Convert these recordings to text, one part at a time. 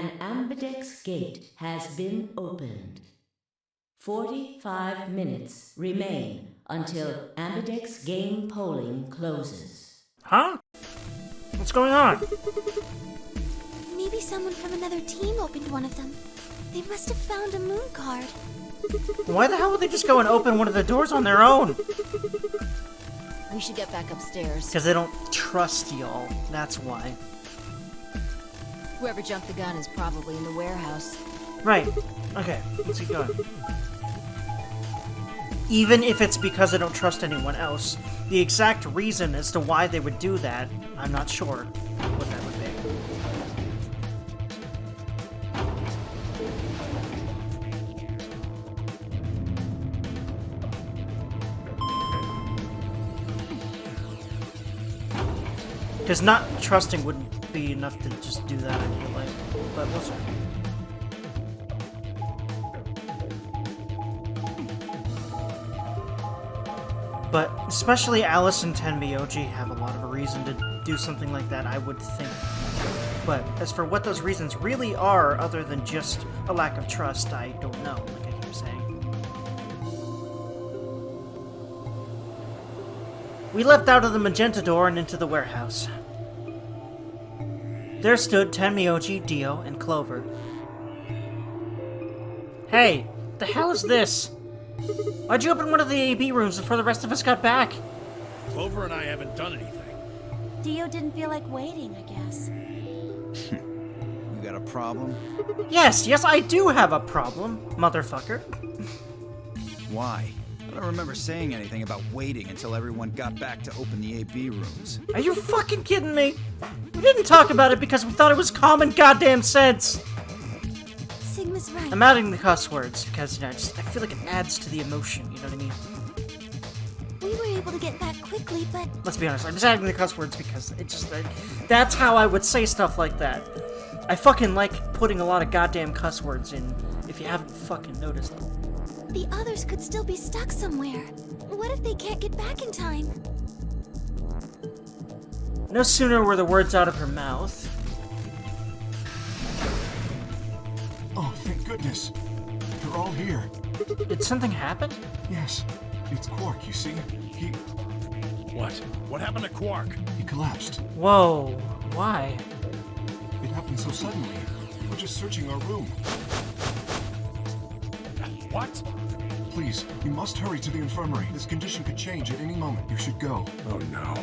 An ambidex gate has been opened. 45 minutes remain until ambidex game polling closes. Huh? What's going on? Maybe someone from another team opened one of them. They must have found a moon card. Why the hell would they just go and open one of the doors on their own? We should get back upstairs. Because they don't trust y'all. That's why. Whoever jumped the gun is probably in the warehouse. Right. Okay, let's keep going. Even if it's because they don't trust anyone else, the exact reason as to why they would do that, I'm not sure what that would be. Because not trusting wouldn't be enough to just do that, I feel like. But we'll see. But especially Alice and Tenmyoji have a lot of a reason to do something like that, I would think. But as for what those reasons really are, other than just a lack of trust, I don't know, like I keep saying. We leapt out of the magenta door and into the warehouse. There stood Tenmyoji, Dio, and Clover. Hey, the hell is this? Why'd you open one of the AB rooms before the rest of us got back? Clover and I haven't done anything. Dio didn't feel like waiting, I guess. You got a problem? Yes, I do have a problem, motherfucker. Why? I don't remember saying anything about waiting until everyone got back to open the AB rooms. Are you fucking kidding me? We didn't talk about it because we thought it was common goddamn sense. Sigma's right. I'm adding the cuss words because, you know, I feel like it adds to the emotion, you know what I mean? We were able to get back quickly, but... Let's be honest, I'm just adding the cuss words because it just, that's how I would say stuff like that. I fucking like putting a lot of goddamn cuss words in, if you haven't fucking noticed. The others could still be stuck somewhere. What if they can't get back in time? No sooner were the words out of her mouth. Oh, thank goodness. They're all here. Did something happen? Yes. It's Quark, you see? What? What happened to Quark? He collapsed. Whoa, why? It happened so suddenly. We were just searching our room. What? Please, we must hurry to the infirmary. This condition could change at any moment. You should go. Oh no.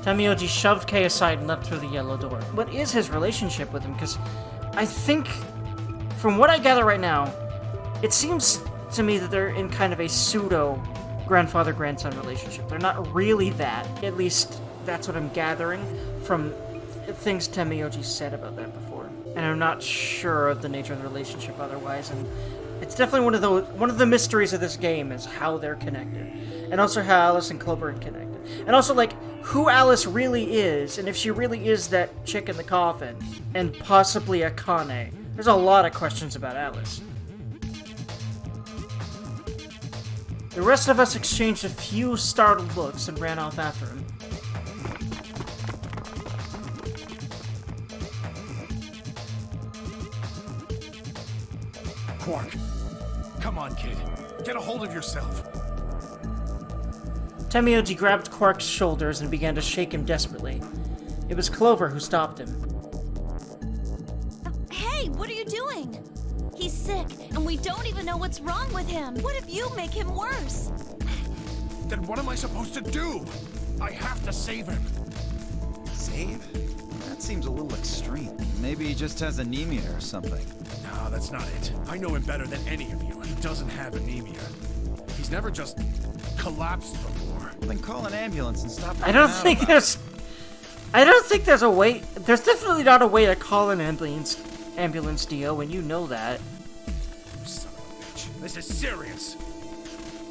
Tenmyoji shoved Kei aside and leapt through the yellow door. What is his relationship with him? Because I think, from what I gather right now, it seems to me that they're in kind of a pseudo grandfather-grandson relationship. They're not really that. At least, that's what I'm gathering from things Tenmyoji said about that before. And I'm not sure of the nature of the relationship otherwise, and it's definitely one of the mysteries of this game is how they're connected. And also how Alice and Clover are connected. And also, like, who Alice really is, and if she really is that chick in the coffin, and possibly Akane. There's a lot of questions about Alice. The rest of us exchanged a few startled looks and ran off after him. Quark. Come on, kid. Get a hold of yourself. Tenmyoji grabbed Quark's shoulders and began to shake him desperately. It was Clover who stopped him. Hey, what are you doing? He's sick, and we don't even know what's wrong with him. What if you make him worse? Then what am I supposed to do? I have to save him. Save? That seems a little extreme. Maybe he just has anemia or something. No, that's not it. I know him better than any of you. He doesn't have anemia. He's never just collapsed before. Then call an ambulance and stop. I don't think there's a way. There's definitely not a way to call an ambulance, Dio, and you know that. Son of a bitch. This is serious.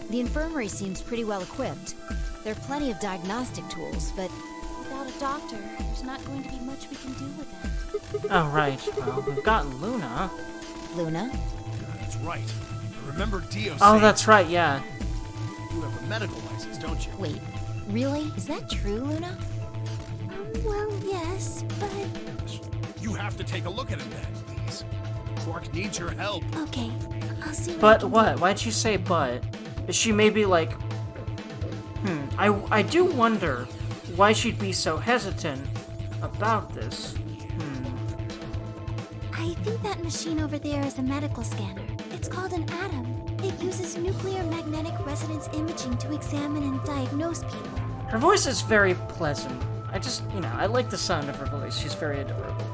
The infirmary seems pretty well equipped. There are plenty of diagnostic tools, but Without a doctor, there's not going to be much we can do with him. Oh, right. Well, we've got Luna. Luna? That's right. Remember Dio Oh, saying that's right, yeah. you have a medical license, don't you? Wait, really? Is that true, Luna? Well, yes, but... You have to take a look at him then, please. Quark needs your help. Okay, I'll see what I But can what? Why'd you say but? Is she maybe like... I do wonder why she'd be so hesitant about this. I think that machine over there is a medical scanner. It's called an atom. It uses nuclear magnetic resonance imaging to examine and diagnose people. Her voice is very pleasant. I just, I like the sound of her voice. She's very adorable.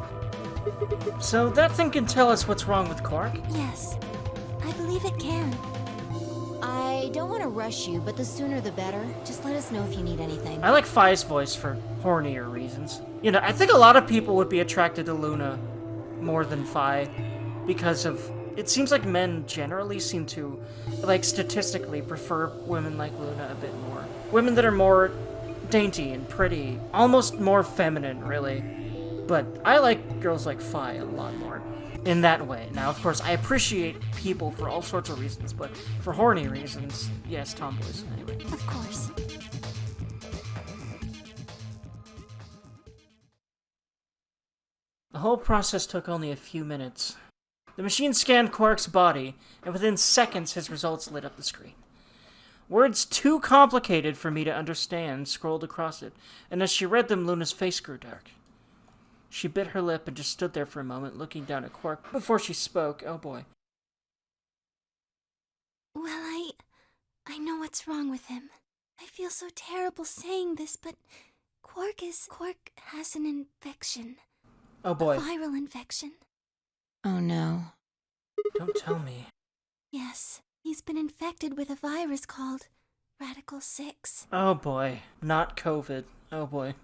So that thing can tell us what's wrong with Quark? Yes, I believe it can. I don't want to rush you, but the sooner the better. Just let us know if you need anything. I like Phi's voice for hornier reasons. I think a lot of people would be attracted to Luna more than Phi because of... It seems like men generally seem to, statistically prefer women like Luna a bit more. Women that are more dainty and pretty, almost more feminine, really. But I like girls like Phi a lot more in that way. Now, of course, I appreciate people for all sorts of reasons, but for horny reasons, yes, tomboys, anyway. Of course. The whole process took only a few minutes. The machine scanned Quark's body, and within seconds his results lit up the screen. Words too complicated for me to understand scrolled across it, and as she read them, Luna's face grew dark. She bit her lip and just stood there for a moment, looking down at Quark before she spoke. Oh boy. Well, I know what's wrong with him. I feel so terrible saying this, but Quark has an infection. Oh boy. A viral infection. Oh no. Don't tell me. Yes, he's been infected with a virus called Radical 6. Oh boy. Not COVID. Oh boy.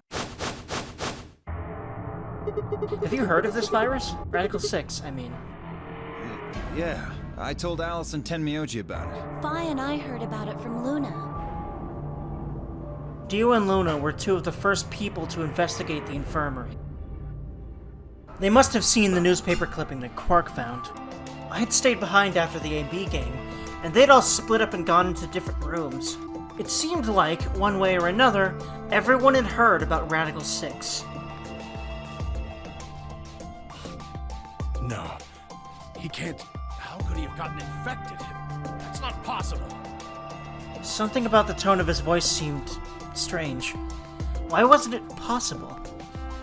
Have you heard of this virus? Radical 6, I mean. Yeah, I told Alice and Tenmyoji about it. Phi and I heard about it from Luna. Dio and Luna were two of the first people to investigate the infirmary. They must have seen the newspaper clipping that Quark found. I had stayed behind after the AB game, and they'd all split up and gone into different rooms. It seemed like, one way or another, everyone had heard about Radical 6. No. He can't... How could he have gotten infected? That's not possible. Something about the tone of his voice seemed strange. Why wasn't it possible?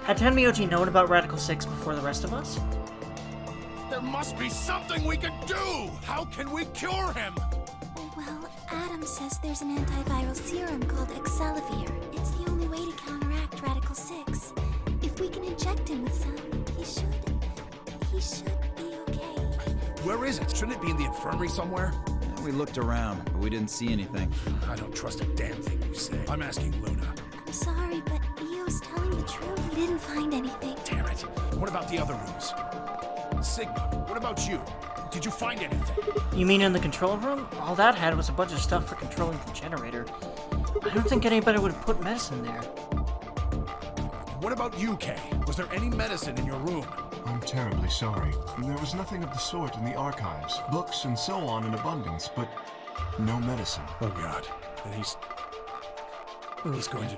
Had Tenmyoji known about Radical 6 before the rest of us? There must be something we could do! How can we cure him? Well, Adam says there's an antiviral serum called Excelivir. It's the only way to counteract Radical 6. If we can inject him with some, he should be okay. Where is it? Shouldn't it be in the infirmary somewhere? We looked around, but we didn't see anything. I don't trust a damn thing you say. I'm asking Luna. I'm sorry, but Heyo's telling the truth. We didn't find anything. Damn it. What about the other rooms? Sigma, what about you? Did you find anything? You mean in the control room? All that had was a bunch of stuff for controlling the generator. I don't think anybody would have put medicine there. What about you, Kay? Was there any medicine in your room? I'm terribly sorry. There was nothing of the sort in the archives. Books and so on in abundance, but no medicine. Oh, God. And he's going to...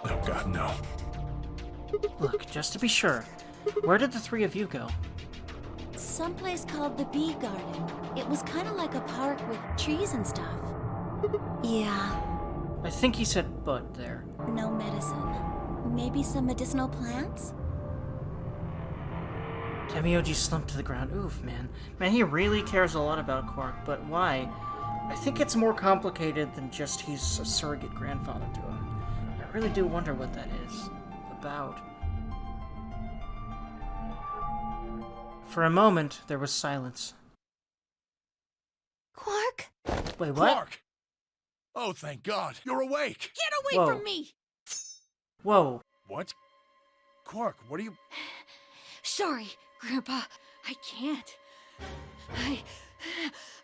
Oh, God, no. Look, just to be sure, where did the three of you go? Someplace called the Bee Garden. It was kind of like a park with trees and stuff. Yeah, I think he said bud there. no medicine. Maybe some medicinal plants? Tenmyoji slumped to the ground. Oof, man. Man, he really cares a lot about Quark, but why? I think it's more complicated than just he's a surrogate grandfather to him. I really do wonder what that is about. For a moment, there was silence. Quark? Wait, what? Clark! Oh, thank God. You're awake. Get away Whoa. from me! Whoa. What? Quark, what are you... Sorry, Grandpa. I can't.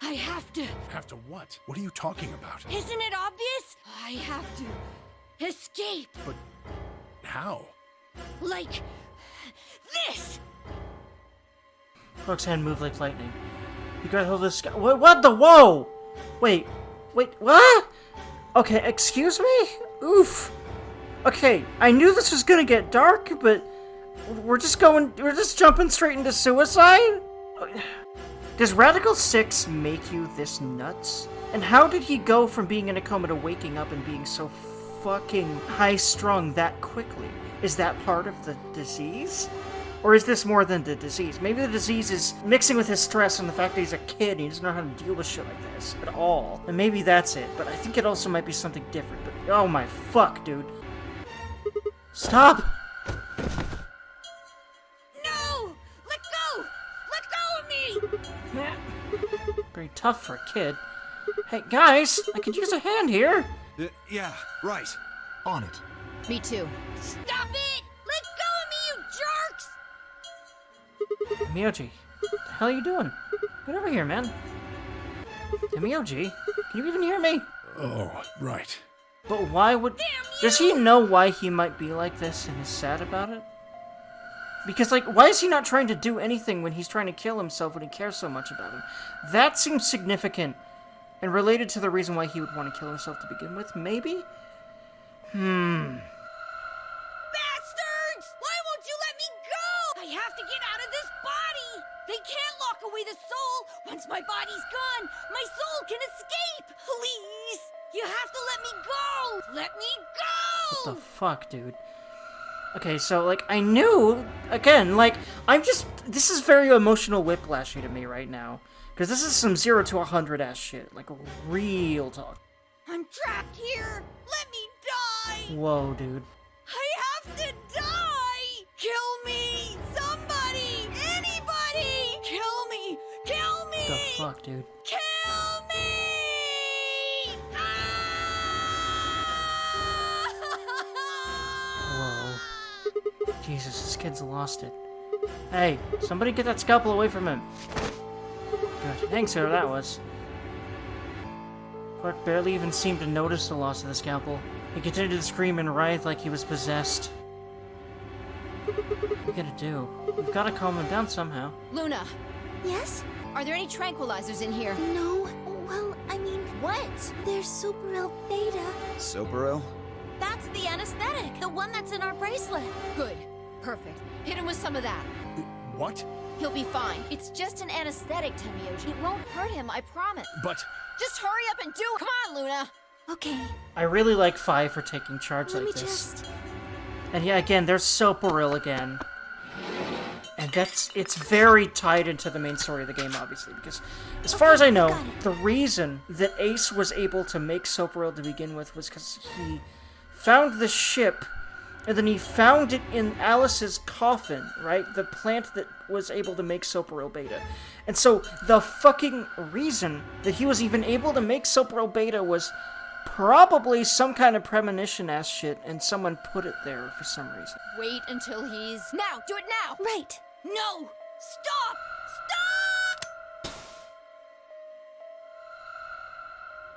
I have to. Have to what? What are you talking about? Isn't it obvious? I have to escape. But... how? Like this. Quark's hand moved like lightning. He grabbed hold of the sky. What the? Whoa! Wait, what? Okay, excuse me? Oof. Okay, I knew this was gonna get dark, but we're just jumping straight into suicide? Does Radical 6 make you this nuts? And how did he go from being in a coma to waking up and being so fucking high-strung that quickly? Is that part of the disease? Or is this more than the disease? Maybe the disease is mixing with his stress and the fact that he's a kid and he doesn't know how to deal with shit like this at all. And maybe that's it, but I think it also might be something different. But oh my fuck, dude. Stop! No! Let go! Let go of me! Man, very tough for a kid. Hey, guys, I could use a hand here. Yeah, right. On it. Me too. Stop it! Let go of me, you jerks! Miyoji, what the hell are you doing? Get over here, man. Hey, Miyoji, can you even hear me? Oh, right. But why would... Does he know why he might be like this and is sad about it? Because, like, why is he not trying to do anything when he's trying to kill himself when he cares so much about him? That seems significant and related to the reason why he would want to kill himself to begin with, maybe? Bastards! Why won't you let me go? I have to get out of this body! They can't lock away the soul! Once my body's gone, my soul can escape! Please! You have to let me go! Let me go! What the fuck, dude? Okay, so, like, I knew, again, like, this is very emotional whiplashy to me right now. Because this is some 0 to 100 ass shit, like, real talk. I'm trapped here! Let me die! Whoa, dude. I have to die! Kill me! Somebody! Anybody! Kill me! Kill me! What the fuck, dude? Kill me! Ah! Whoa. Jesus, this kid's lost it. Hey, somebody get that scalpel away from him. Good. Thanks, whoever that was. Clark barely even seemed to notice the loss of the scalpel. He continued to scream and writhe like he was possessed. What are we gonna do? We've gotta calm him down somehow. Luna, Yes? are there any tranquilizers in here? No. Well, I mean, What? there's Superel Beta. Soparel? That's the anesthetic, the one that's in our bracelet. Good. Perfect. Hit him with some of that. What? He'll be fine. It's just an anesthetic, Temioji. It won't hurt him, I promise. But... Just hurry up and do it. Come on, Luna. Okay, I really like Fi for taking charge let me like this. just... And yeah, again, there's Soparil again. And it's very tied into the main story of the game, obviously, because as far as I know, got it. the reason that Ace was able to make Soparil to begin with was because he found the ship, and then he found it in Alice's coffin, right? The plant that was able to make Soparil Beta. And so, the fucking reason that he was even able to make Soparil Beta was probably some kind of premonition-ass shit, and someone put it there for some reason. Wait until he's... Now! Do it now! Right. No! Stop! Stop!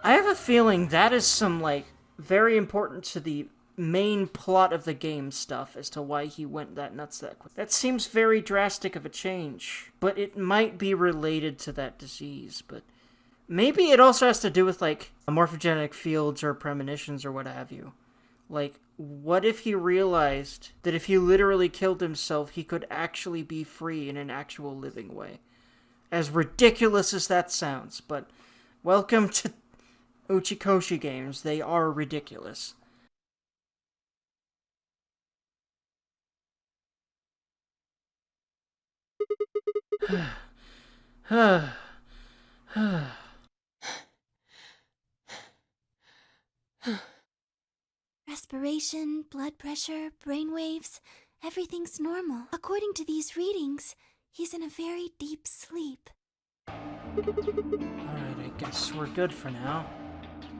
I have a feeling that is some, like, very important to the main plot of the game stuff as to why he went that nuts that quick. That seems very drastic of a change, but it might be related to that disease, but maybe it also has to do with, like, morphogenic fields or premonitions or what have you. Like, what if he realized that if he literally killed himself, he could actually be free in an actual living way? As ridiculous as that sounds, but welcome to Uchikoshi games. They are ridiculous. Respiration, blood pressure, brain waves, everything's normal. According to these readings, he's in a very deep sleep. Alright, I guess we're good for now.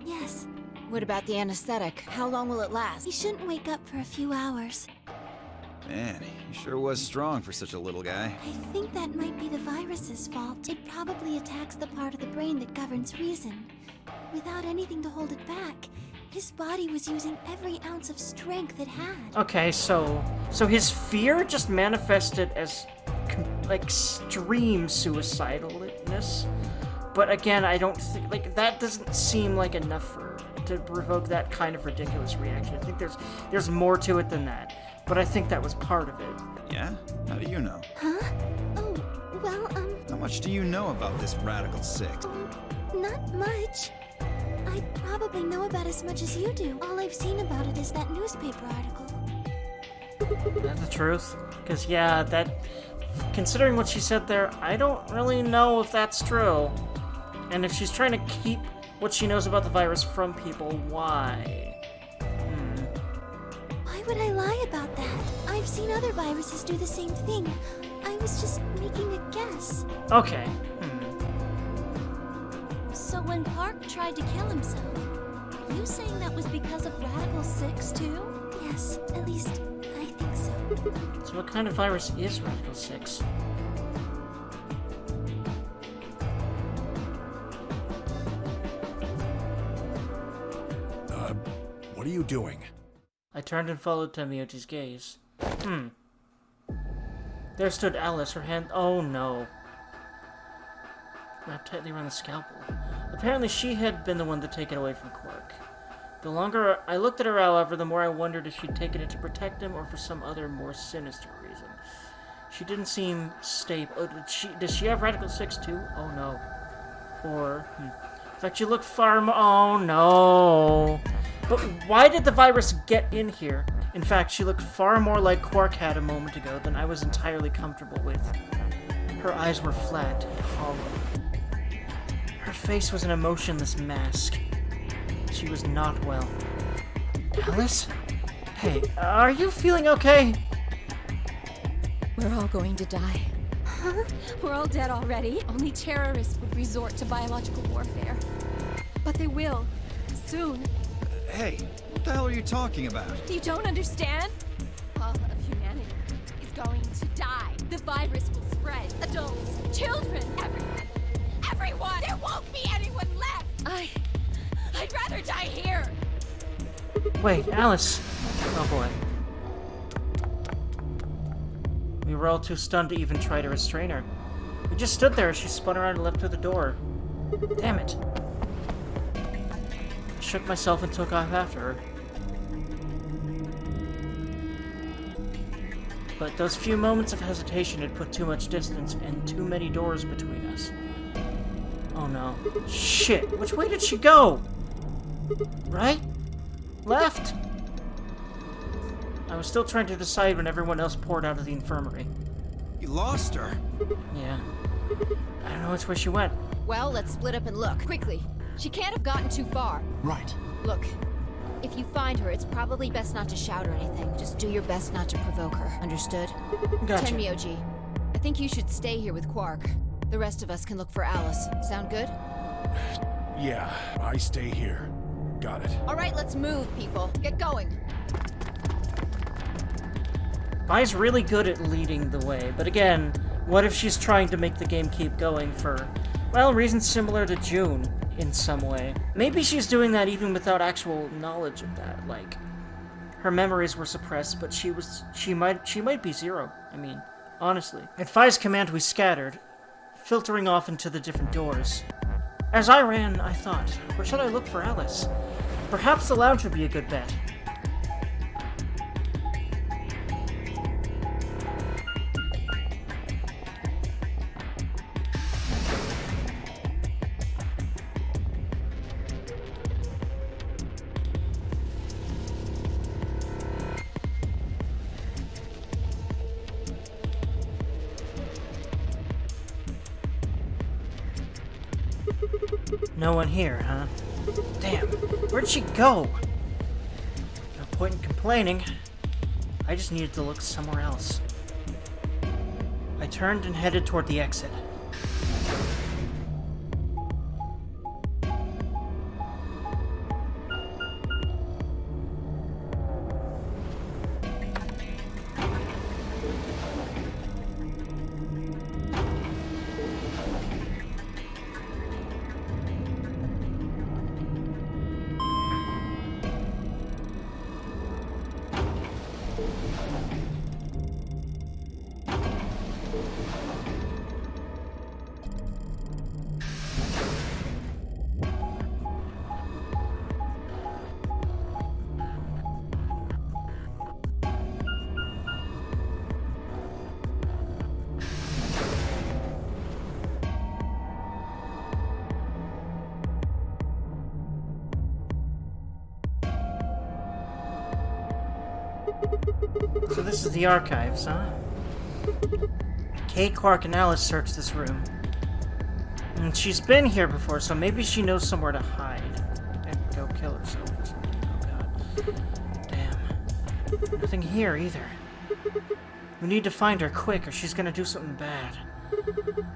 Yes, What about the anesthetic? How long will it last? he shouldn't wake up for a few hours. Man, he sure was strong for such a little guy. I think that might be the virus's fault. It probably attacks the part of the brain that governs reason. Without anything to hold it back, his body was using every ounce of strength it had. Okay, so his fear just manifested as like extreme suicidalness. But again, I don't think like that doesn't seem like enough to provoke that kind of ridiculous reaction. I think there's more to it than that. but I think that was part of it. Yeah? How do you know? Huh? Oh, well, How much do you know about this Radical Six? not much. I probably know about as much as you do. All I've seen about it is that newspaper article. Is that the truth? Because, yeah, considering what she said there, I don't really know if that's true. And if she's trying to keep what she knows about the virus from people, why? Why would I lie about that? I've seen other viruses do the same thing. I was just making a guess. Okay. So when Park tried to kill himself, are you saying that was because of Radical 6 too? Yes, at least I think so. So what kind of virus is Radical 6? What are you doing? I turned and followed Tamiochi's gaze. There stood Alice, her hand... Oh no. Wrapped tightly around the scalpel. Apparently she had been the one to take it away from Quark. The longer I looked at her, however, the more I wondered if she'd taken it to protect him or for some other more sinister reason. She didn't seem stable. Oh, does she have Radical 6 too? Oh no. Or... In fact, she looked far more... Oh no. But why did the virus get in here? In fact, she looked far more like Quark had a moment ago than I was entirely comfortable with. Her eyes were flat and hollow. Her face was an emotionless mask. She was not well. Alice? Hey, are you feeling okay? We're all going to die. Huh? We're all dead already. Only terrorists would resort to biological warfare. But they will. Soon. Hey, what the hell are you talking about? You don't understand? All of humanity is going to die. The virus will spread. Adults, children, everyone. Everyone! There won't be anyone left! I'd rather die here! Wait, Alice. Oh boy. We were all too stunned to even try to restrain her. We just stood there as she spun around and left through the door. Damn it. I shook myself and took off after her. But those few moments of hesitation had put too much distance and too many doors between us. Oh no. Shit, which way did she go? Right? Left? I was still trying to decide when everyone else poured out of the infirmary. You lost her? Yeah. I don't know which way she went. Well, let's split up and look. Quickly. She can't have gotten too far. Right. Look, if you find her, it's probably best not to shout or anything. Just do your best not to provoke her. Understood? Gotcha. Tenmyoji, I think you should stay here with Quark. The rest of us can look for Alice. Sound good? Yeah, I stay here. Got it. All right, let's move, people. Get going. Bai's really good at leading the way, but again, what if she's trying to make the game keep going for, well, reasons similar to June in some way? Maybe she's doing that even without actual knowledge of that. Like, her memories were suppressed, but she might be Zero. I mean, honestly. At Phi's command, we scattered, filtering off into the different doors. As I ran, I thought, where should I look for Alice? Perhaps the lounge would be a good bet. No one here, huh? Damn, where'd she go? No point in complaining. I just needed to look somewhere else. I turned and headed toward the exit. this is the archives, huh? Kay, Quark, and Alice searched this room. And she's been here before, so maybe she knows somewhere to hide. And go kill herself or something. Oh god. Damn. Nothing here, either. We need to find her quick, or she's gonna do something bad.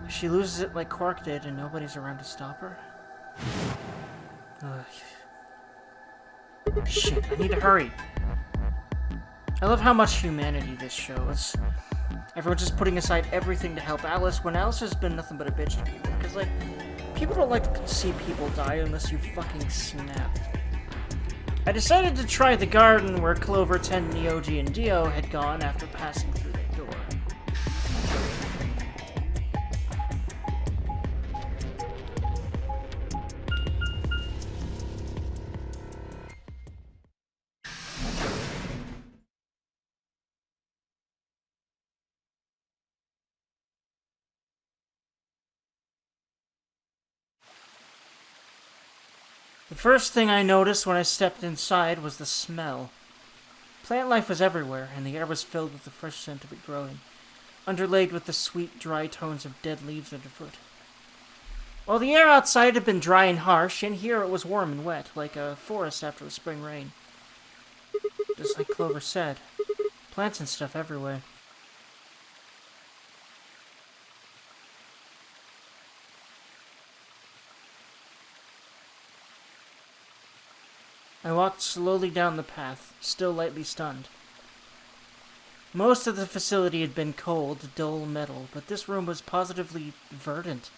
If she loses it like Quark did and nobody's around to stop her... Ugh. Shit, I need to hurry. I love how much humanity this shows. Everyone just putting aside everything to help Alice when Alice has been nothing but a bitch to people. Because, like, people don't like to see people die unless you fucking snap. I decided to try the garden where Clover, 10, Neogi, and Dio had gone after passing through the door. The first thing I noticed when I stepped inside was the smell. Plant life was everywhere, and the air was filled with the fresh scent of it growing, underlaid with the sweet, dry tones of dead leaves underfoot. While the air outside had been dry and harsh, in here it was warm and wet, like a forest after a spring rain. Just like Clover said, plants and stuff everywhere. I walked slowly down the path, still lightly stunned. Most of the facility had been cold, dull metal, but this room was positively verdant.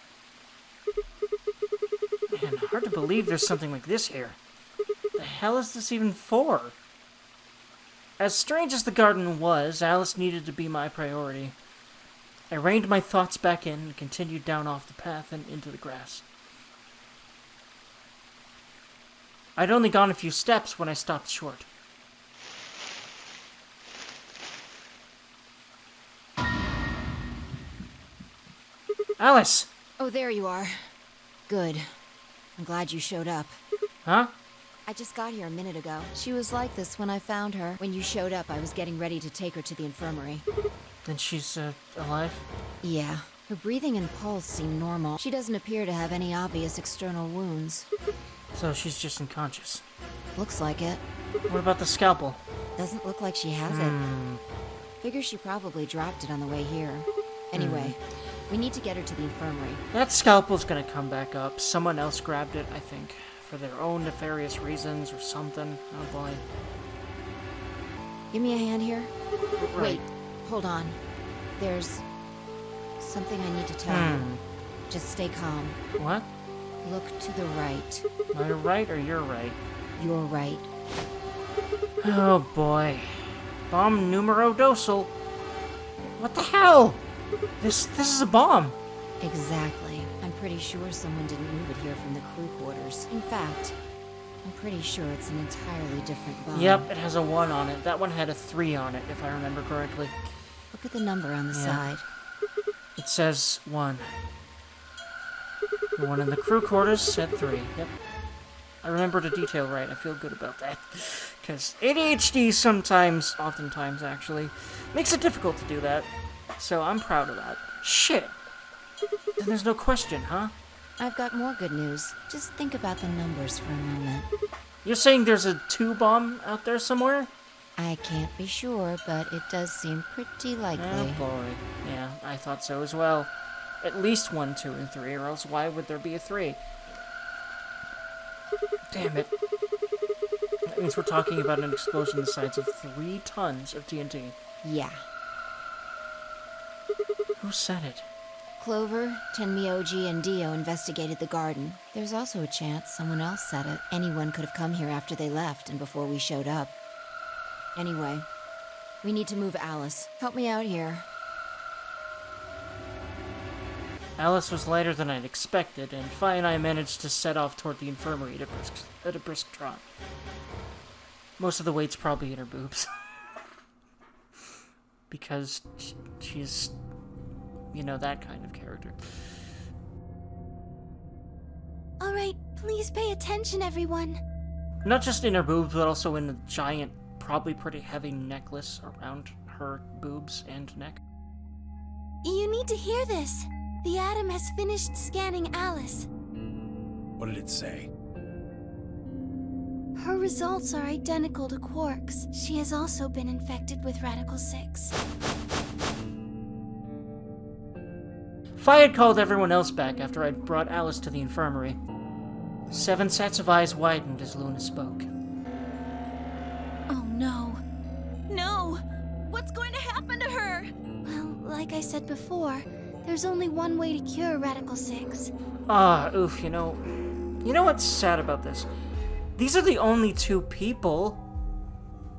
Man, hard to believe there's something like this here. The hell is this even for? As strange as the garden was, Alice needed to be my priority. I reined my thoughts back in and continued down off the path and into the grass. I'd only gone a few steps when I stopped short. Alice! Oh, there you are. Good. I'm glad you showed up. Huh? I just got here a minute ago. She was like this when I found her. When you showed up, I was getting ready to take her to the infirmary. Then she's, alive? Yeah. Her breathing and pulse seem normal. She doesn't appear to have any obvious external wounds. So she's just unconscious. Looks like it. What about the scalpel? Doesn't look like she has it. Figure she probably dropped it on the way here. Anyway, we need to get her to the infirmary. That scalpel's gonna come back up. Someone else grabbed it, I think. For their own nefarious reasons or something. Oh boy. Give me a hand here. Right. Wait, hold on. There's something I need to tell you. Just stay calm. What? Look to the right. My right or your right? Your right. Oh boy. Bomb numero dosal. What the hell? This is a bomb. Exactly. I'm pretty sure someone didn't move it here from the crew quarters. In fact, I'm pretty sure it's an entirely different bomb. Yep, it has a 1 on it. That one had a 3 on it, if I remember correctly. Look at the number on the side. It says 1. The one in the crew quarters said 3. Yep. I remembered a detail right. I feel good about that. Because ADHD sometimes, oftentimes actually, makes it difficult to do that. So I'm proud of that. Shit! Then there's no question, huh? I've got more good news. Just think about the numbers for a moment. You're saying there's a 2 bomb out there somewhere? I can't be sure, but it does seem pretty likely. Oh boy. Yeah, I thought so as well. At least 1, 2, and 3, or else why would there be a 3? Damn it. That means we're talking about an explosion the size of 3 tons of TNT. Yeah. Who said it? Clover, Tenmyoji, and Dio investigated the garden. There's also a chance someone else said it. Anyone could have come here after they left and before we showed up. Anyway, we need to move Alice. Help me out here. Alice was lighter than I'd expected, and Fi and I managed to set off toward the infirmary at a brisk trot. Most of the weight's probably in her boobs. Because she's, you know, that kind of character. Alright, please pay attention, everyone. Not just in her boobs, but also in a giant, probably pretty heavy necklace around her boobs and neck. You need to hear this. The Atom has finished scanning Alice. What did it say? Her results are identical to Quark's. She has also been infected with Radical 6. Fi had called everyone else back after I'd brought Alice to the infirmary. 7 sets of eyes widened as Luna spoke. Oh no. No! What's going to happen to her? Well, like I said before, there's only one way to cure Radical 6. Oof, you know what's sad about this? These are the only 2 people.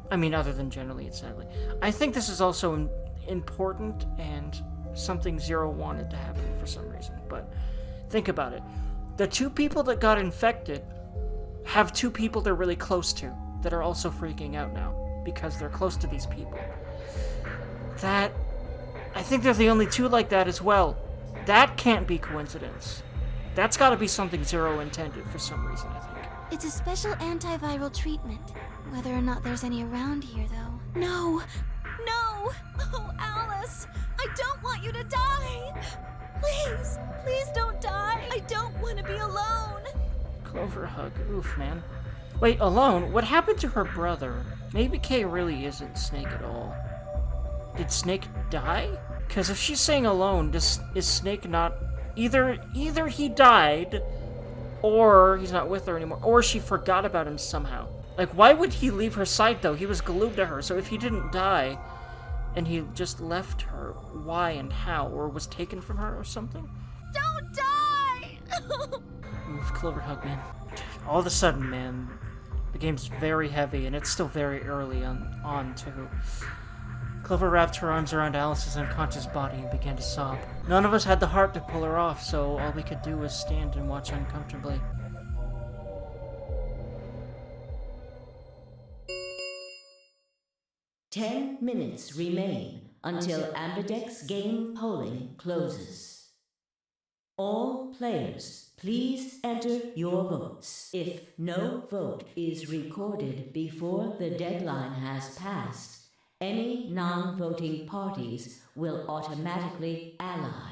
I mean, other than generally and sadly. I think this is also important and something Zero wanted to happen for some reason. But think about it. The 2 people that got infected have 2 people they're really close to that are also freaking out now because they're close to these people. I think they're the only 2 like that as well. That can't be coincidence. That's gotta be something Zero intended for some reason, I think. It's a special antiviral treatment. Whether or not there's any around here, though. No! No! Oh, Alice! I don't want you to die! Please! Please don't die! I don't want to be alone! Clover hug. Oof, man. Wait, alone? What happened to her brother? Maybe Kay really isn't Snake at all. Did Snake die? Because if she's saying alone, is Snake not... Either he died, or he's not with her anymore, or she forgot about him somehow. Like, why would he leave her side, though? He was glued to her, so if he didn't die, and he just left her, why and how? Or was taken from her or something? Don't die! Oof, Clover hug, man. All of a sudden, man, the game's very heavy, and it's still very early on too. Clover wrapped her arms around Alice's unconscious body and began to sob. None of us had the heart to pull her off, so all we could do was stand and watch uncomfortably. Ten minutes remain until Ambidex game polling closes. All players, please enter your votes. If no vote is recorded before the deadline has passed, any non-voting parties will automatically ally.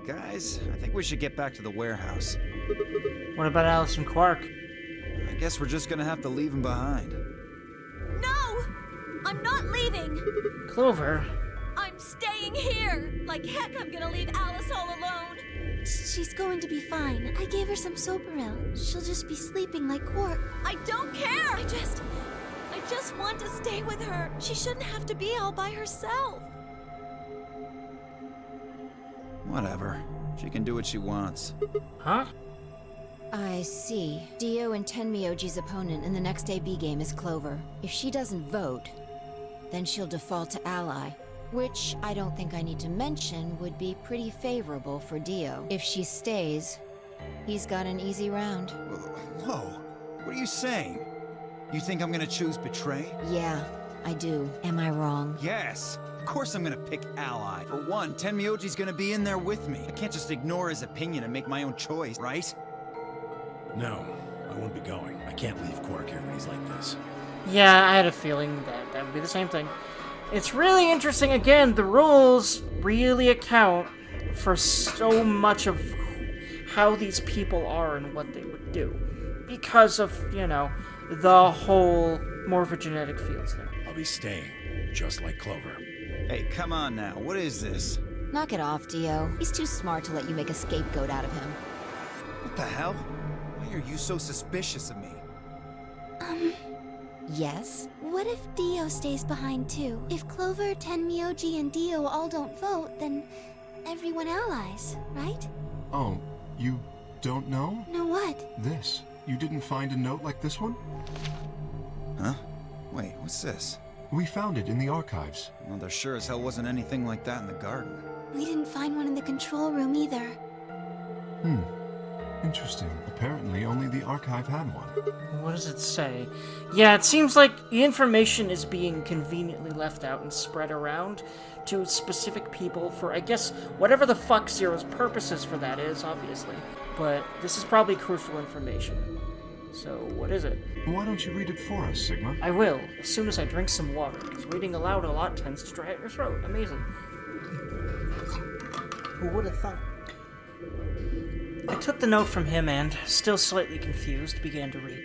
Guys, I think we should get back to the warehouse. What about Alice and Quark? I guess we're just gonna have to leave them behind. No! I'm not leaving! Clover? I'm staying here! Like heck I'm gonna leave Alice all alone! She's going to be fine. I gave her some Soparil. She'll just be sleeping like Quark. I don't care! I just want to stay with her. She shouldn't have to be all by herself. Whatever. She can do what she wants. Huh? I see. Dio and Tenmyoji's opponent in the next AB game is Clover. If she doesn't vote, then she'll default to ally, which I don't think I need to mention would be pretty favorable for Dio. If she stays, he's got an easy round. Whoa, what are you saying? You think I'm gonna choose Betray? Yeah, I do. Am I wrong? Yes! Of course I'm gonna pick Ally. For one, Tenmyoji's gonna be in there with me. I can't just ignore his opinion and make my own choice, right? No, I won't be going. I can't leave Quark here when he's like this. Yeah, I had a feeling that would be the same thing. It's really interesting, again, the rules really account for so much of how these people are and what they would do. Because of, the whole morphogenetic fields there. I'll be staying, just like Clover. Hey, come on now. What is this? Knock it off, Dio. He's too smart to let you make a scapegoat out of him. What the hell? Why are you so suspicious of me? Yes? What if Dio stays behind too? If Clover, Tenmyoji, and Dio all don't vote, then everyone allies, right? Oh, you don't know? Know what? This. You didn't find a note like this one? Huh? Wait, what's this? We found it in the archives. Well, there sure as hell wasn't anything like that in the garden. We didn't find one in the control room either. Interesting. Apparently, only the archive had one. What does it say? Yeah, it seems like the information is being conveniently left out and spread around to specific people for, I guess, whatever the fuck Zero's purposes for that is, obviously. But this is probably crucial information. So, what is it? Why don't you read it for us, Sigma? I will, as soon as I drink some water, because reading aloud a lot tends to dry out your throat. Amazing. Who would have thought? I took the note from him and, still slightly confused, began to read.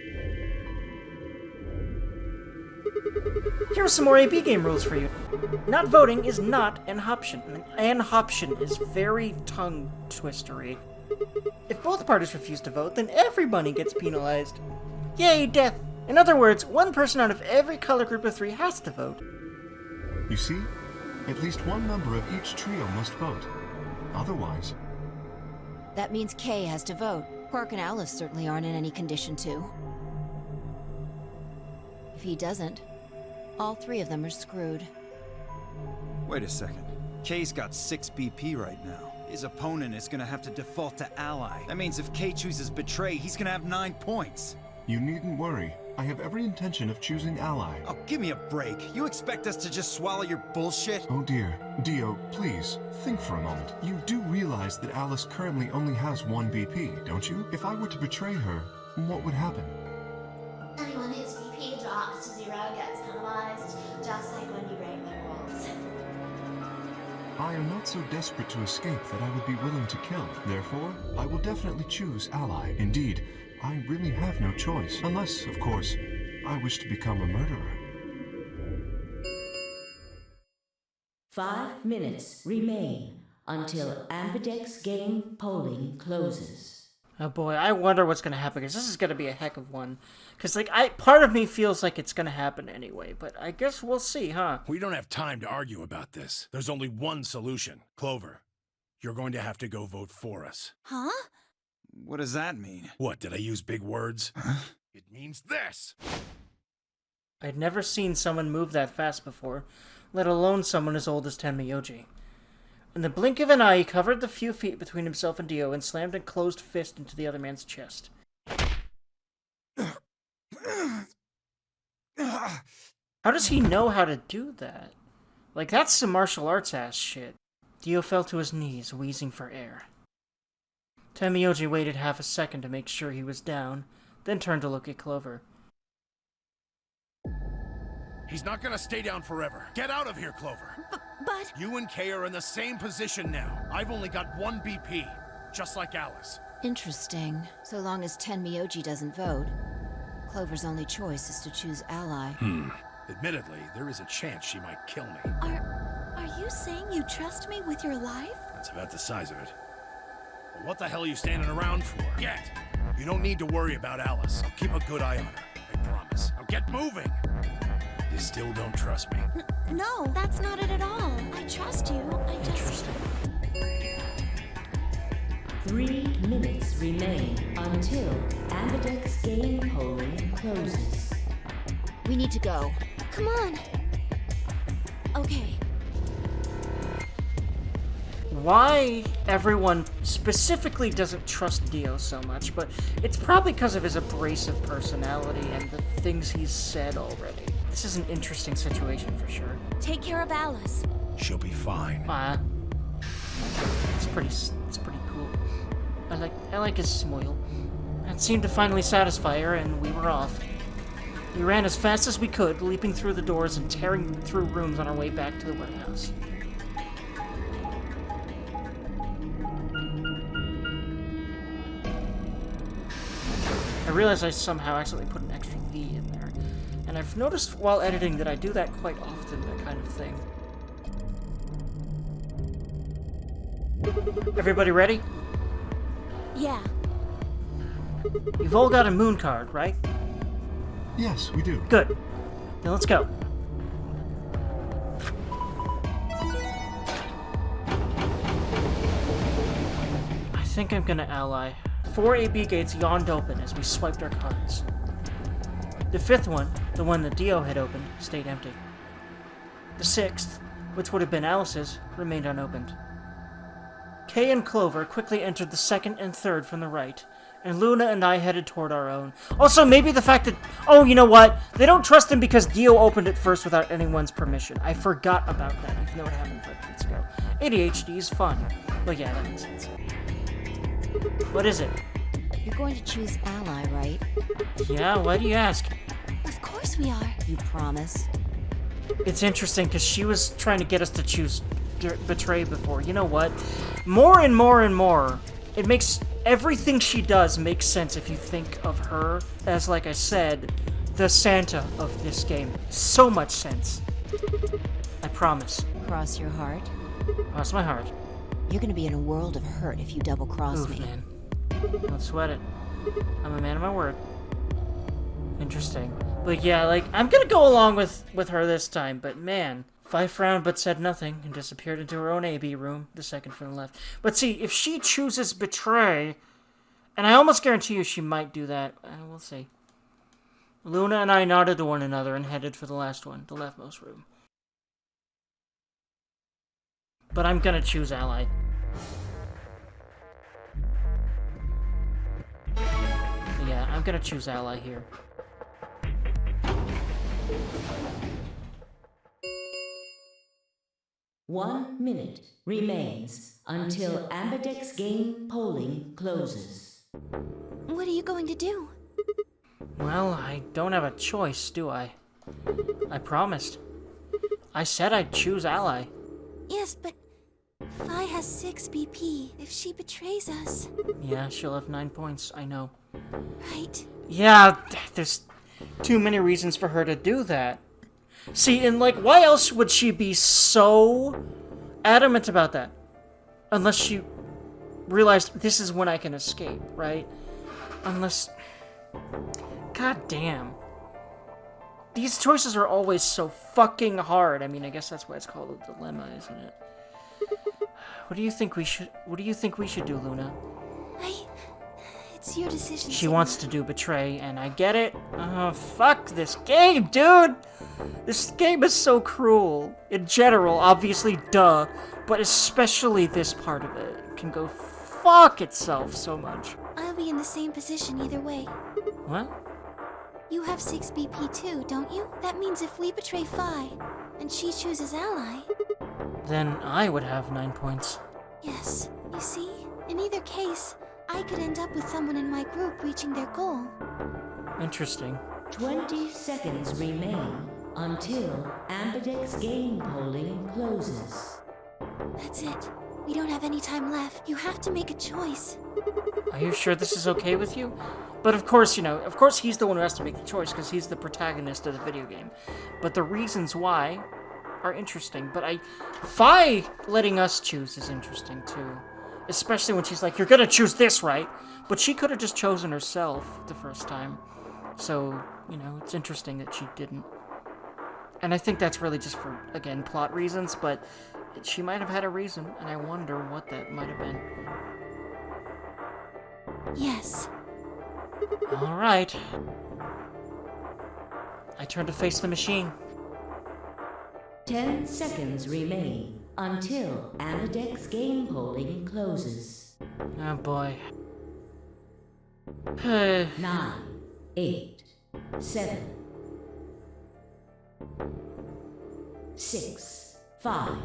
Here are some more AB game rules for you. Not voting is not an option. An option is very tongue-twistery. If both parties refuse to vote, then everybody gets penalized. Yay, death! In other words, one person out of every color group of 3 has to vote. You see? At least one member of each trio must vote. Otherwise... That means Kay has to vote. Quark and Alice certainly aren't in any condition to. If he doesn't, all 3 of them are screwed. Wait a second. Kay's got 6 BP right now. His opponent is gonna have to default to ally. That means if Kay chooses betray, he's gonna have 9 points. You needn't worry. I have every intention of choosing ally. Oh, give me a break. You expect us to just swallow your bullshit? Oh dear. Dio, please, think for a moment. You do realize that Alice currently only has 1 BP, don't you? If I were to betray her, what would happen? Anyone whose BP drops to 0 gets penalized, just like when you break the rules. I am not so desperate to escape that I would be willing to kill. Therefore, I will definitely choose ally. Indeed, I really have no choice. Unless, of course, I wish to become a murderer. 5 minutes remain until Ambidex game polling closes. Oh boy, I wonder what's gonna happen, because this is gonna be a heck of one. Because, part of me feels like it's gonna happen anyway, but I guess we'll see, huh? We don't have time to argue about this. There's only one solution. Clover, you're going to have to go vote for us. Huh? What does that mean? What, did I use big words? It means this! I'd never seen someone move that fast before, let alone someone as old as Tenmyoji. In the blink of an eye, he covered the few feet between himself and Dio and slammed a closed fist into the other man's chest. How does he know how to do that? That's some martial arts ass shit. Dio fell to his knees, wheezing for air. Tenmyoji waited half a second to make sure he was down, then turned to look at Clover. He's not gonna stay down forever. Get out of here, Clover. But... You and Kay are in the same position now. I've only got 1 BP, just like Alice. Interesting. So long as Tenmyoji doesn't vote, Clover's only choice is to choose ally. Admittedly, there is a chance she might kill me. Are you saying you trust me with your life? That's about the size of it. But what the hell are you standing around for? Get! You don't need to worry about Alice. I'll keep a good eye on her. I promise. Now get moving! You still don't trust me? No, that's not it at all. I trust you. I just... 3 minutes remain until Ambidex game polling closes. We need to go. Come on. Okay. Why everyone specifically doesn't trust Dio so much, but it's probably because of his abrasive personality and the things he's said already. This is an interesting situation for sure. Take care of Alice. She'll be fine. It's pretty cool. I like his smile. That seemed to finally satisfy her, and we were off. We ran as fast as we could, leaping through the doors and tearing through rooms on our way back to the warehouse. I realized I somehow accidentally put an extra V in there, and I've noticed while editing that I do that quite often, that kind of thing. Everybody ready? Yeah. You've all got a moon card, right? Yes, we do. Good. Then let's go. I think I'm gonna ally. 4 AB gates yawned open as we swiped our cards. The 5th one, the one that Dio had opened, stayed empty. The 6th, which would have been Alice's, remained unopened. Kay and Clover quickly entered the 2nd and 3rd from the right, and Luna and I headed toward our own. Also, maybe the fact that... Oh, you know what? They don't trust him because Dio opened it first without anyone's permission. I forgot about that, even though it happened 5 minutes ago. ADHD is fun. Well, yeah, that makes sense. What is it? You're going to choose ally, right? Yeah, why do you ask? Of course we are. You promise? It's interesting because she was trying to get us to choose betray before. You know what? More and more and more, it makes everything she does make sense if you think of her as, like I said, the Santa of this game. So much sense. I promise. Cross your heart? Cross my heart. You're gonna be in a world of hurt if you double-cross Oof, me. man. Don't sweat it. I'm a man of my word. Interesting. But yeah, like, I'm gonna go along with her this time, but man. Fife frowned but said nothing and disappeared into her own AB room, the second from the left. But see, if she chooses betray, and I almost guarantee you she might do that, we'll see. Luna and I nodded to one another and headed for the last one, the leftmost room. But I'm gonna choose ally. Yeah, I'm gonna choose ally here. One minute remains until Ambidex game polling closes. What are you going to do? Well, I don't have a choice, do I? I promised. I said I'd choose ally. Yes, but Fi has 6 BP. If she betrays us... Yeah, she'll have 9 points, I know. Right. Yeah, there's too many reasons for her to do that. See, and like, why else would she be so adamant about that? Unless she realized this is when I can escape, right? Unless... God damn. These choices are always so fucking hard. I mean, I guess that's why it's called a dilemma, isn't it? What do you think we should do, Luna? It's your decision. She wants to do betray, and I get it. Oh, fuck this game, dude! This game is so cruel. In general, obviously, duh. But especially this part of it. It can go fuck itself so much. I'll be in the same position either way. What? You have 6 BP too, don't you? That means if we betray Fi, and she chooses ally... Then I would have 9 points. Yes. You see? In either case, I could end up with someone in my group reaching their goal. Interesting. 20 seconds remain until Ambidex game polling closes. That's it. We don't have any time left. You have to make a choice. Are you sure this is okay with you? But of course, you know, of course he's the one who has to make the choice because he's the protagonist of the video game. But the reasons why are interesting. But Fi letting us choose is interesting too. Especially when she's like, you're gonna choose this, right? But she could have just chosen herself the first time. So, you know, it's interesting that she didn't. And I think that's really just for, again, plot reasons, but she might have had a reason, and I wonder what that might have been. Yes. Alright. I turn to face the machine. 10 seconds remain until Ambidex game polling closes. Oh boy. 9, 8, 7, 6, 5,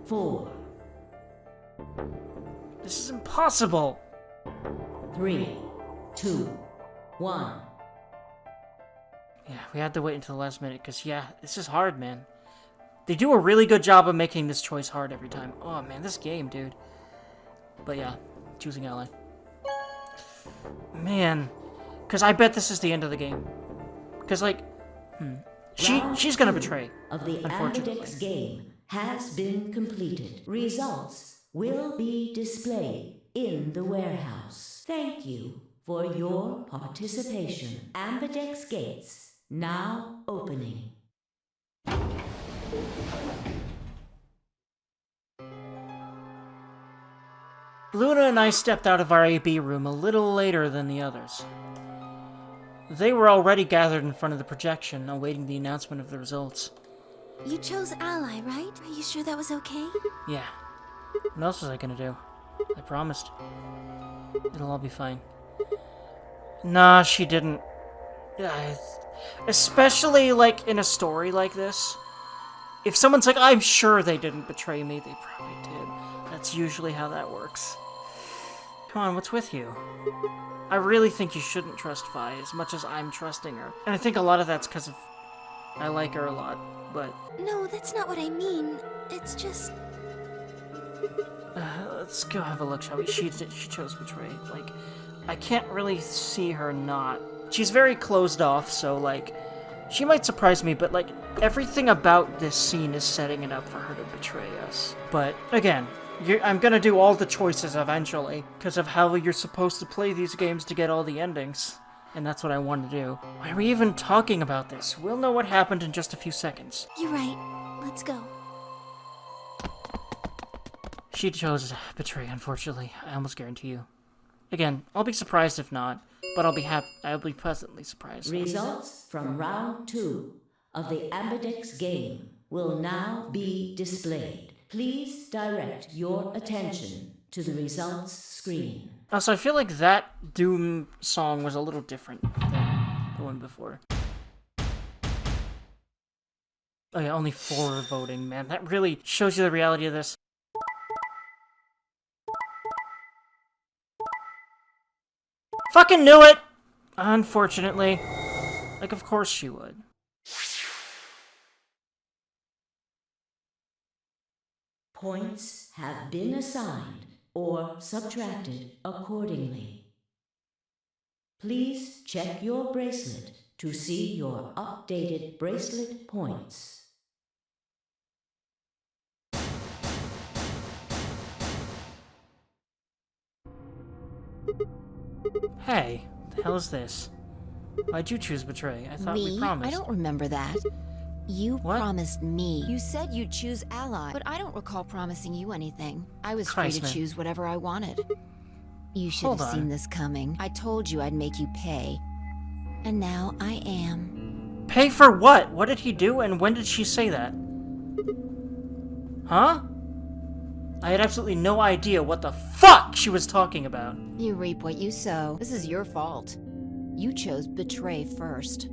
4. This is impossible. 3, 2, 1. Yeah, we had to wait until the last minute, because, yeah, this is hard, man. They do a really good job of making this choice hard every time. Oh, man, this game, dude. But, yeah, choosing ally. Man. Because I bet this is the end of the game. Because, like, she's gonna betray, of the unfortunately. Ambidex game has been completed. Results will be displayed in the warehouse. Thank you for your participation. Ambidex gates now opening. Luna and I stepped out of our AB room a little later than the others. They were already gathered in front of the projection, awaiting the announcement of the results. You chose ally, right? Are you sure that was okay? Yeah. What else was I gonna do? I promised. It'll all be fine. Nah, she didn't. Especially, like, in a story like this. If someone's like, I'm sure they didn't betray me, they probably did. That's usually how that works. Come on, what's with you? I really think you shouldn't trust Vi as much as I'm trusting her. And I think a lot of that's because of... I like her a lot, but... No, that's not what I mean. It's just... Let's go have a look, shall we? She chose Betray. Like, I can't really see her not. She's very closed off, so, like, she might surprise me, but, like, everything about this scene is setting it up for her to betray us. But, again, I'm gonna do all the choices eventually, because of how you're supposed to play these games to get all the endings. And that's what I want to do. Why are we even talking about this? We'll know what happened in just a few seconds. You're right. Let's go. She chose Betray, unfortunately. I almost guarantee you. Again, I'll be surprised if not, but I'll be pleasantly surprised. Results from round 2 of the Ambidex game will now be displayed. Please direct your attention to the results screen. Also, I feel like that Doom song was a little different than the one before. Oh yeah, only 4 are voting, man. That really shows you the reality of this. Fucking knew it! Unfortunately. Like, of course she would. Points have been assigned or subtracted accordingly. Please check your bracelet to see your updated bracelet points. Hey, the hell is this? Why'd you choose Betray? I thought we Me? promised. I don't remember that. You What? promised me. You said you'd choose Ally, but I don't recall promising you anything. I was free Christ, to man. choose whatever I wanted. You should Hold have on. seen this coming. I told you I'd make you pay. And now I am. Pay for what? What did he do, and when did she say that? Huh? I had absolutely no idea what the fuck she was talking about. You reap what you sow. This is your fault. You chose Betray first.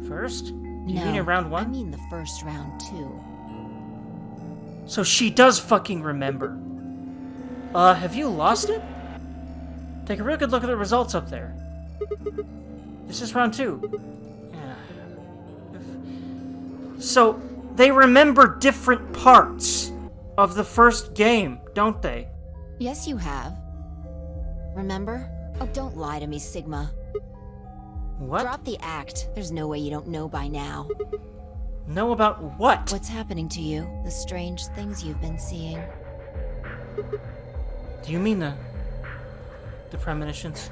First? You No, mean in round 1? I mean the first round, too. So she does fucking remember. Have you lost it? Take a real good look at the results up there. This is round 2. Yeah. So, they remember different parts of the first game, don't they? Yes, you have. Remember? Oh, don't lie to me, Sigma. What? Drop the act. There's no way you don't know by now. Know about what? What's happening to you? The strange things you've been seeing. Do you mean the premonitions?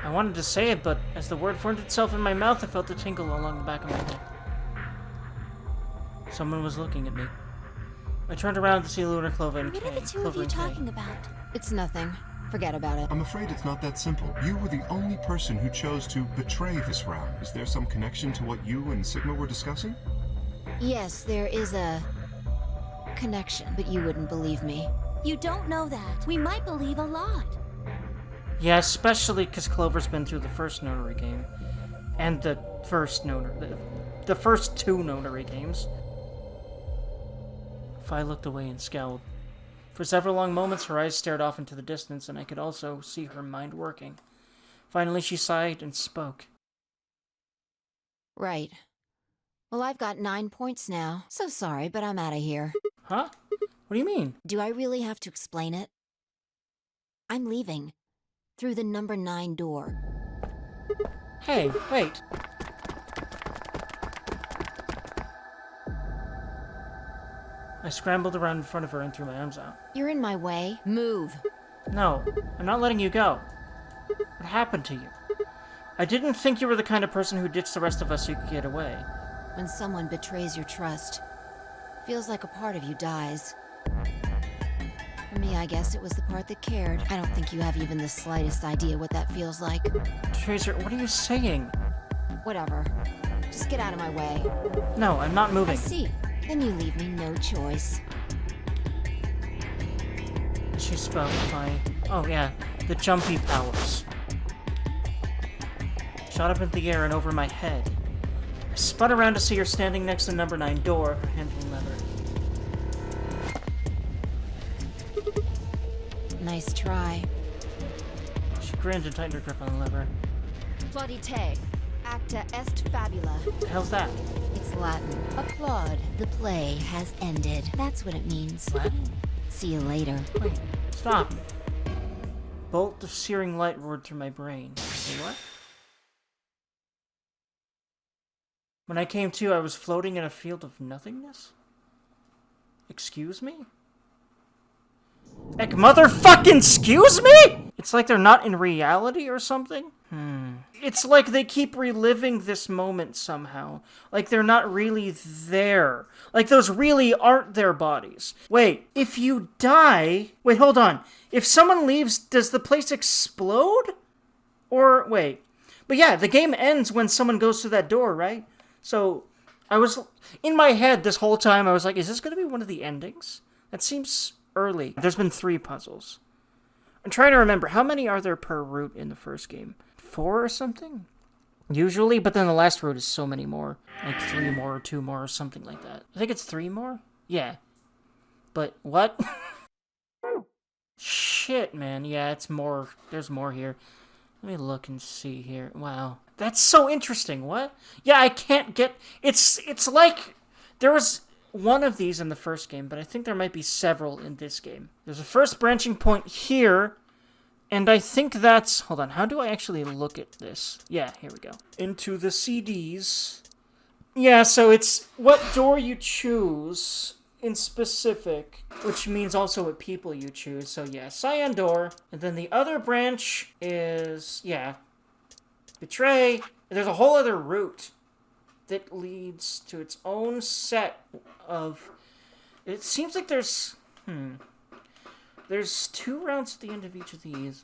I wanted to say it, but as the word formed itself in my mouth, I felt a tingle along the back of my head. Someone was looking at me. I turned around to see Lunar Clover and What Kay. are the two of Clover you and Kay. talking about? It's nothing. Forget about it. I'm afraid it's not that simple. You were the only person who chose to betray this round. Is there some connection to what you and Sigma were discussing? Yes, there is a connection, but you wouldn't believe me. You don't know that. We might believe a lot. Yeah, especially because Clover's been through the first notary game. And the first the first 2 notary games. Fi looked away and scowled. For several long moments, her eyes stared off into the distance, and I could also see her mind working. Finally, she sighed and spoke. Right. Well, I've got 9 points now. So sorry, but I'm out of here. Huh? What do you mean? Do I really have to explain it? I'm leaving. Through the number 9 door. Hey, wait. I scrambled around in front of her and threw my arms out. You're in my way. Move. No, I'm not letting you go. What happened to you? I didn't think you were the kind of person who ditched the rest of us so you could get away. When someone betrays your trust, feels like a part of you dies. For me, I guess it was the part that cared. I don't think you have even the slightest idea what that feels like. Tracer, what are you saying? Whatever. Just get out of my way. No, I'm not I moving. see. Then you leave me no choice. She spoke by... Oh, yeah. The jumpy powers. Shot up into the air and over my head. I spun around to see her standing next to number 9 door, her handling leather. Nice try. grinned and tightened her grip on the lever. Plaudite, acta est fabula. What the hell's that? It's Latin. Applaud. The play has ended. That's what it means. Latin? See you later. Wait, stop. Bolt of searing light roared through my brain. Wait, what? When I came to, I was floating in a field of nothingness? Excuse me? Like, motherfucking excuse me?! It's like they're not in reality or something? It's like they keep reliving this moment somehow. Like they're not really there. Like those really aren't their bodies. Wait, if you die... Wait, hold on. If someone leaves, does the place explode? Or, wait. But yeah, the game ends when someone goes through that door, right? So, I was... In my head this whole time, I was like, is this going to be one of the endings? That seems early. There's been 3 puzzles. I'm trying to remember, how many are there per route in the first game? 4 or something? Usually, but then the last route is so many more. Like 3 more or 2 more or something like that. I think it's 3 more? Yeah. But, what? Shit, man. Yeah, it's more. There's more here. Let me look and see here. Wow. That's so interesting. What? Yeah, I can't get... It's like... There was one of these in the first game, but I think there might be several in this game. There's a first branching point here, and I think that's... Hold on, how do I actually look at this? Yeah, here we go. Into the CDs. Yeah, so it's what door you choose in specific, which means also what people you choose. So yeah, cyan door, and then the other branch is, yeah, betray. There's a whole other route that leads to its own set of... It seems like there's... There's 2 rounds at the end of each of these.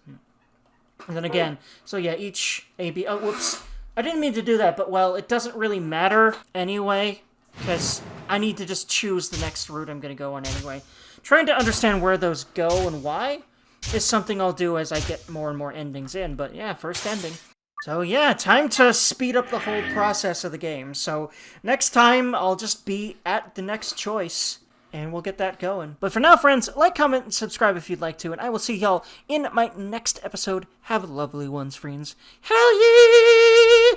And then again, so yeah, each A, B... Oh, whoops. I didn't mean to do that, but well, it doesn't really matter anyway, because I need to just choose the next route I'm going to go on anyway. Trying to understand where those go and why is something I'll do as I get more and more endings in, but yeah, first ending. So yeah, time to speed up the whole process of the game. So next time, I'll just be at the next choice, and we'll get that going. But for now, friends, like, comment, and subscribe if you'd like to, and I will see y'all in my next episode. Have lovely ones, friends. Hell yeah!